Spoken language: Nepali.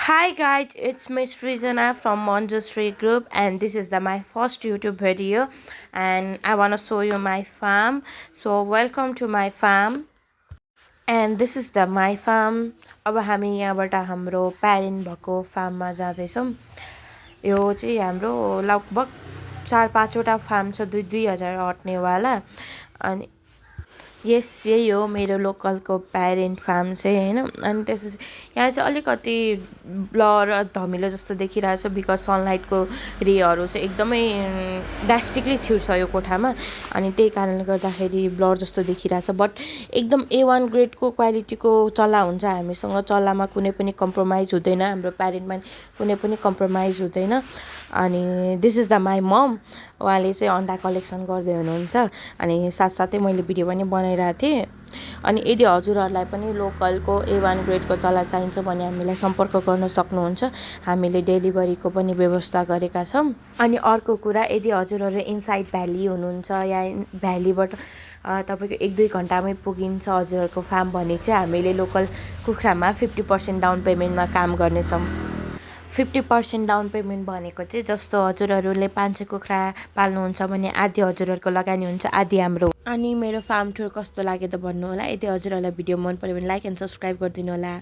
Hi guys, it's Miss Rizana from Monjusri Group, and this is my first YouTube video, and I wanna show you my farm. So welcome to my farm, and this is my farm. अब हामी यहाँबाट हाम्रो प्यारेन्ट भएको फार्ममा जाँदैछौँ. यो चाहिँ हाम्रो लगभग 4-5वटा फार्म छ, 2,000 अट्नेवाला. अनि यस यही हो मेरो लोकलको प्यारेन्ट फार्म चाहिँ हैन. अनि त्यसपछि यहाँ चाहिँ अलिकति ब्लर धमिलो जस्तो देखिरहेछ बिकज सनलाइटको रेहरू चाहिँ एकदमै ड्रास्टिकली छिर्छ यो कोठामा, अनि त्यही कारणले गर्दाखेरि ब्लर जस्तो देखिरहेछ. बट एकदम A1 ग्रेडको क्वालिटीको चल्ला हुन्छ. हामीसँग चल्लामा कुनै पनि कम्प्रोमाइज हुँदैन, हाम्रो प्यारेन्टमा कुनै पनि कम्प्रोमाइज हुँदैन. अनि दिस इज माई मम. उहाँले चाहिँ अन्डा कलेक्सन गर्दै हुनुहुन्छ, अनि साथसाथै मैले भिडियो पनि बनाइरहेको थिएँ. अनि यदि हजुरहरूलाई पनि लोकलको A1 ग्रेडको चल्ला चाहिन्छ भने हामीलाई सम्पर्क गर्न सक्नुहुन्छ. हामीले डेलिभरीको पनि व्यवस्था गरेका छौँ. अनि अर्को कुरा, यदि हजुरहरू इनसाइड भ्याली हुनुहुन्छ या भ्यालीबाट तपाईँको 1-2 घन्टामै पुगिन्छ हजुरहरूको फार्म भने चाहिँ हामीले लोकल कुखुरामा 50% डाउन पेमेन्टमा काम गर्नेछौँ. 50% डाउन पेमेन्ट भनेको चाहिँ जस्तो हजुरहरूले 500 कुखुरा पाल्नुहुन्छ भने आधी हजुरहरूको लगानी हुन्छ, आधी हाम्रो. अनि मेरो फार्म टुर कस्तो लाग्यो त भन्नु होला. यदि हजुरहरूलाई भिडियो मन पर्यो भने लाइक एन्ड सब्सक्राइब गरिदिनु होला.